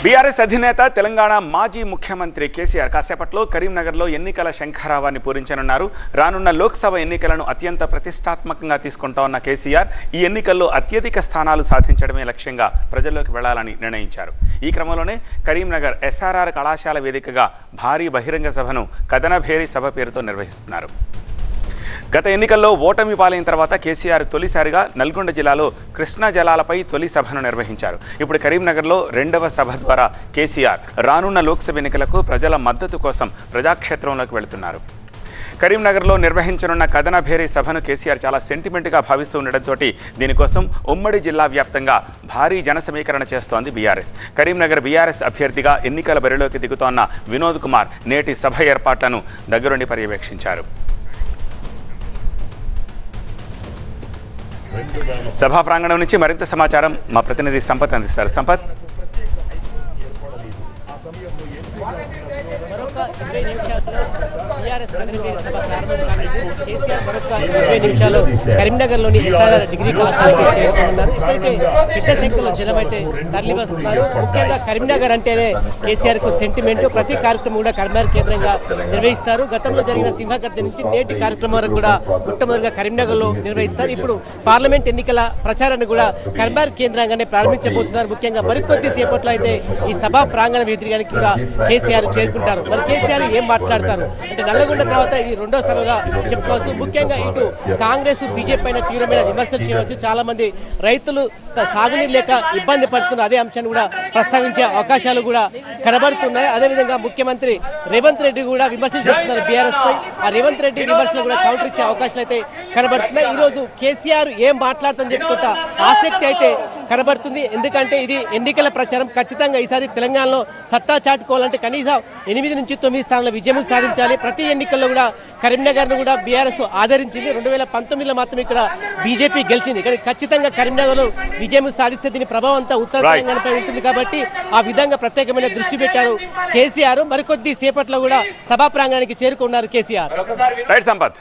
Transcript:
BRS అధినేత తెలంగాణ మాజీ ముఖ్యమంత్రి కేసీఆర్ కాసేపట్లో కరీంనగర్లో ఎన్నికల శంఖారావాన్ని పూరించనున్నారు. రానున్న లోక్సభ ఎన్నికలను అత్యంత ప్రతిష్టాత్మకంగా తీసుకుంటోన్న కేసీఆర్ ఈ ఎన్నికల్లో అత్యధిక స్థానాలు సాధించడమే లక్ష్యంగా ప్రజల్లోకి వెళ్లాలని నిర్ణయించారు. ఈ క్రమంలోనే కరీంనగర్ ఎస్ఆర్ఆర్ కళాశాల వేదికగా భారీ బహిరంగ సభను కదనభేరి సభ పేరుతో నిర్వహిస్తున్నారు. గత ఎన్నికల్లో ఓటమి పాలైన తర్వాత కేసీఆర్ తొలిసారిగా నల్గొండ జిల్లాలో కృష్ణా జలాలపై తొలి సభను నిర్వహించారు. ఇప్పుడు కరీంనగర్లో రెండవ సభ ద్వారా కేసీఆర్ రానున్న లోక్సభ ఎన్నికలకు ప్రజల మద్దతు కోసం ప్రజాక్షేత్రంలోకి వెళుతున్నారు. కరీంనగర్లో నిర్వహించనున్న కదనభేరి సభను కేసీఆర్ చాలా సెంటిమెంట్గా భావిస్తూ ఉండడంతో దీనికోసం ఉమ్మడి జిల్లా వ్యాప్తంగా భారీ జన సమీకరణ చేస్తోంది బీఆర్ఎస్. కరీంనగర్ బీఆర్ఎస్ అభ్యర్థిగా ఎన్నికల బరిలోకి దిగుతోన్న వినోద్ కుమార్ నేటి సభ ఏర్పాట్లను దగ్గరుండి పర్యవేక్షించారు. సభా ప్రాంగణం నుంచి మరింత సమాచారం మా ప్రతినిధి సంపత్ అందిస్తారు. సంపత్, కరీంనగర్లోని ఎస్ఆర్ఆర్ డిగ్రీ కళాశాలకి చేరుకున్నారు. ఇప్పటికే పెద్ద సంఖ్యలో జనం అయితే తరలి వస్తున్నారు. ముఖ్యంగా కరీంనగర్ అంటేనే కేసీఆర్ కు సెంటిమెంట్. ప్రతి కార్యక్రమం కూడా కరీంనగర్ కేంద్రంగా నిర్వహిస్తారు. గతంలో జరిగిన సింహగర్జన నుంచి నేటి కార్యక్రమం వరకు కూడా మొట్టమొదటిగా కరీంనగర్ లో నిర్వహిస్తారు. ఇప్పుడు పార్లమెంట్ ఎన్నికల ప్రచారాన్ని కూడా కరీంనగర్ కేంద్రంగానే ప్రారంభించబోతున్నారు. ముఖ్యంగా మరికొద్ది సేపట్లో అయితే ఈ సభా ప్రాంగణ వేదికడానికి కూడా కేసీఆర్ చేరుకుంటారు. మరి కేసీఆర్ ఏం మాట్లాడతారు అంటే నల్లగొండ తర్వాత ఇది రెండో సభగా చెప్పుకోవచ్చు. ముఖ్యంగా ఇటు కాంగ్రెస్ బీజేపీ పైన తీవ్రమైన విమర్శలు చేయవచ్చు. చాలా మంది రైతులు సాగునీరు లేక ఇబ్బంది పడుతున్నారు. అదే అంశాన్ని కూడా ప్రస్తావించే అవకాశాలు కూడా కనబడుతున్నాయి. అదేవిధంగా ముఖ్యమంత్రి రేవంత్ రెడ్డి కూడా విమర్శలు చేస్తున్నారు బీఆర్ఎస్ పై. ఆ రేవంత్ రెడ్డి విమర్శలు కూడా కౌంటర్ ఇచ్చే అవకాశాలు అయితే కనబడుతున్నాయి. ఈ రోజు కేసీఆర్ ఏం మాట్లాడుతుందని చెప్పి కొంత ఆసక్తి అయితే కనబడుతుంది. ఎందుకంటే ఇది ఎన్నికల ప్రచారం. ఖచ్చితంగా ఈసారి తెలంగాణలో సత్తా చాటుకోవాలంటే కనీసం 8 నుంచి 9 స్థానాల విజయం సాధించాలి. ప్రతి ఎన్నికల్లో కూడా కరీంనగర్ ను కూడా బీఆర్ఎస్ ఆదరించింది. 2019లో మాత్రం ఇక్కడ బీజేపీ గెలిచింది. కానీ ఖచ్చితంగా కరీంనగర్ లో విజయం సాధిస్తే దీని ప్రభావం అంతా ఉత్తర తెలంగాణపై ఉంటుంది. కాబట్టి ఆ విధంగా ప్రత్యేకమైన దృష్టి పెట్టారు కేసీఆర్. మరికొద్ది సేపట్లో కూడా సభా ప్రాంగణానికి చేరుకున్నారు కేసీఆర్. రైట్ సంపత్.